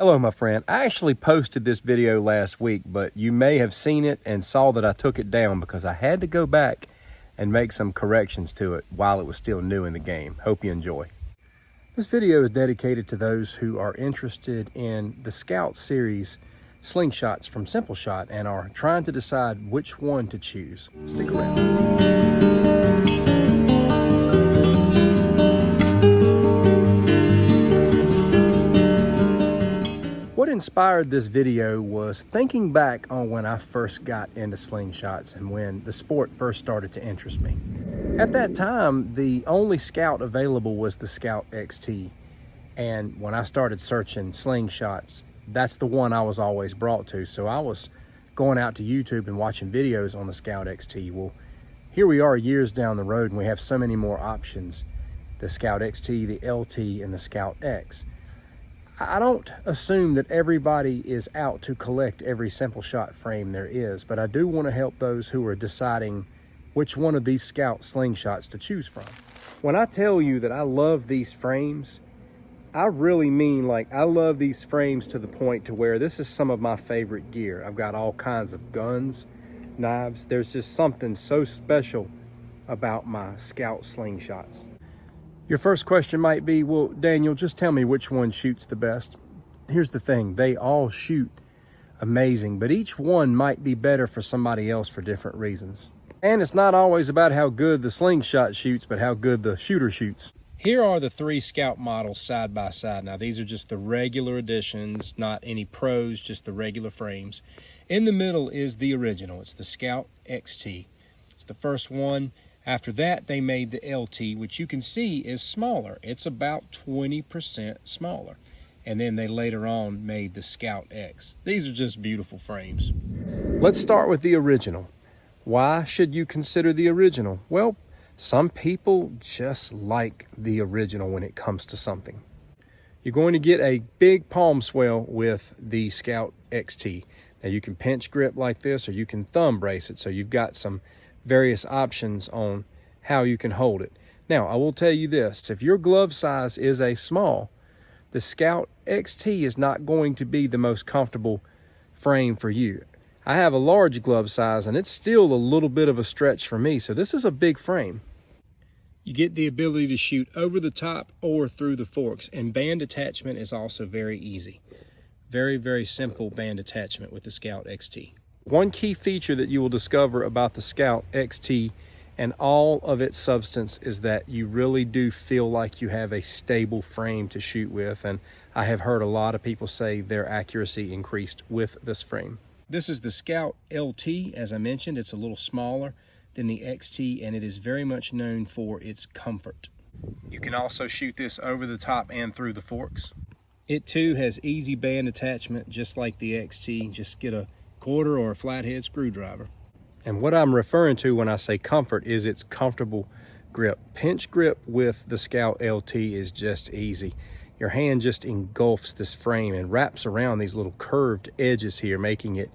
Hello, my friend. I actually posted this video last week, but you may have seen it and saw that I took it down because I had to go back and make some corrections to it while it was still new in the game. Hope you enjoy. This video is dedicated to those who are interested in the Scout series Slingshots from Simpleshot and are trying to decide which one to choose. Stick around. What inspired this video was thinking back on when I first got into slingshots and when the sport first started to interest me. At that time, the only Scout available was the Scout XT. And when I started searching slingshots, that's the one I was always brought to. So I was going out to YouTube and watching videos on the Scout XT. Well, here we are years down the road and we have so many more options. The Scout XT, the LT, and the Scout X. I don't assume that everybody is out to collect every Simpleshot frame there is, but I do want to help those who are deciding which one of these Scout slingshots to choose from. When I tell you that I love these frames, I really mean, like, I love these frames to the point to where this is some of my favorite gear. I've got all kinds of guns, knives. There's just something so special about my Scout slingshots. Your first question might be, well, Daniel, just tell me which one shoots the best. Here's the thing, they all shoot amazing, but each one might be better for somebody else for different reasons. And it's not always about how good the slingshot shoots, but how good the shooter shoots. Here are the three Scout models side by side. Now, these are just the regular editions, not any pros, just the regular frames. In the middle is the original. It's the Scout XT. It's the first one. After that, they made the LT, which you can see is smaller. It's about 20% smaller. And then they later on made the Scout X. These are just beautiful frames. Let's start with the original. Why should you consider the original? Well, some people just like the original when it comes to something. You're going to get a big palm swell with the Scout XT. Now, you can pinch grip like this, or you can thumb brace it, so you've got some various options on how you can hold it. Now, I will tell you this, if your glove size is a small, the Scout XT is not going to be the most comfortable frame for you. I have a large glove size and it's still a little bit of a stretch for me, so this is a big frame. You get the ability to shoot over the top or through the forks, and band attachment is also very easy. Very, very simple band attachment with the Scout XT. One key feature that you will discover about the Scout XT and all of its substance is that you really do feel like you have a stable frame to shoot with, and I have heard a lot of people say their accuracy increased with this frame. This is the Scout LT. As I mentioned, it's a little smaller than the XT, and it is very much known for its comfort. You can also shoot this over the top and through the forks. It too has easy band attachment just like the XT. Just get a quarter or a flathead screwdriver. And what I'm referring to when I say comfort is its comfortable grip. Pinch grip with the Scout LT is just easy. Your hand just engulfs this frame and wraps around these little curved edges here, making it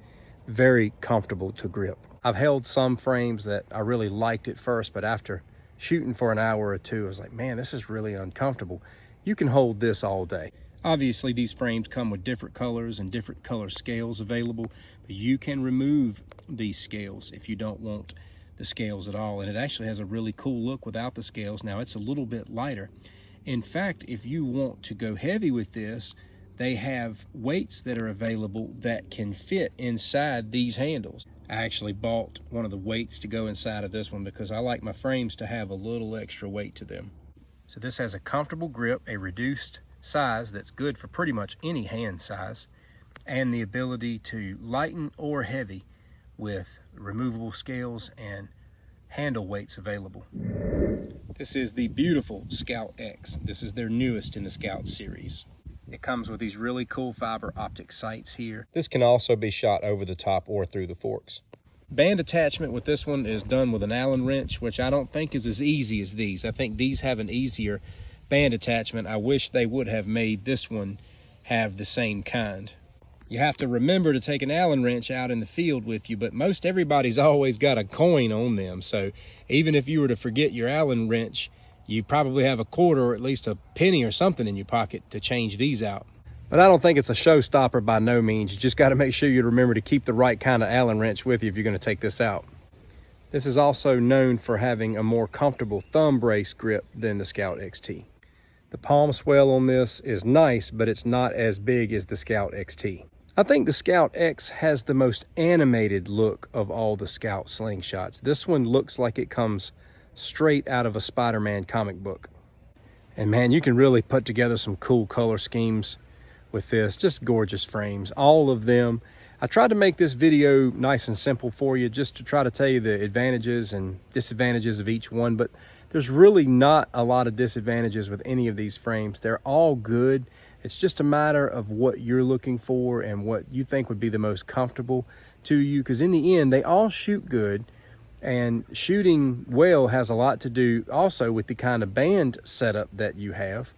very comfortable to grip. I've held some frames that I really liked at first, but after shooting for an hour or two, I was like, man, this is really uncomfortable. You can hold this all day. Obviously, these frames come with different colors and different color scales available, but you can remove these scales if you don't want the scales at all. And it actually has a really cool look without the scales. Now, it's a little bit lighter. In fact, if you want to go heavy with this, they have weights that are available that can fit inside these handles. I actually bought one of the weights to go inside of this one because I like my frames to have a little extra weight to them. So this has a comfortable grip, a reduced size that's good for pretty much any hand size, and the ability to lighten or heavy with removable scales and handle weights available. This is the beautiful Scout X. This is their newest in the Scout series. It comes with these really cool fiber optic sights here. This can also be shot over the top or through the forks. Band attachment with this one is done with an Allen wrench, which I don't think is as easy as these. I think these have an easier band attachment. I wish they would have made this one have the same kind. You have to remember to take an Allen wrench out in the field with you, but most everybody's always got a coin on them. So even if you were to forget your Allen wrench, you probably have a quarter or at least a penny or something in your pocket to change these out. But I don't think it's a showstopper by no means. You just got to make sure you remember to keep the right kind of Allen wrench with you if you're going to take this out. This is also known for having a more comfortable thumb brace grip than the Scout XT. The palm swell on this is nice, but it's not as big as the Scout XT. I think the Scout X has the most animated look of all the Scout slingshots. This one looks like it comes straight out of a Spider-Man comic book. And man, you can really put together some cool color schemes with this. Just gorgeous frames, all of them. I tried to make this video nice and simple for you, just to try to tell you the advantages and disadvantages of each one, but there's really not a lot of disadvantages with any of these frames. They're all good. It's just a matter of what you're looking for and what you think would be the most comfortable to you, because in the end, they all shoot good, and shooting well has a lot to do also with the kind of band setup that you have.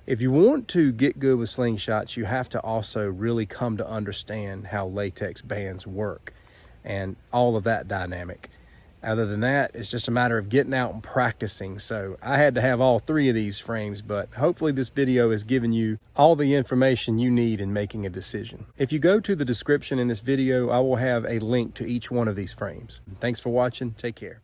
If you want to get good with slingshots, you have to also really come to understand how latex bands work and all of that dynamic. Other than that, it's just a matter of getting out and practicing. So I had to have all three of these frames, but hopefully this video has given you all the information you need in making a decision. If you go to the description in this video, I will have a link to each one of these frames. Thanks for watching. Take care.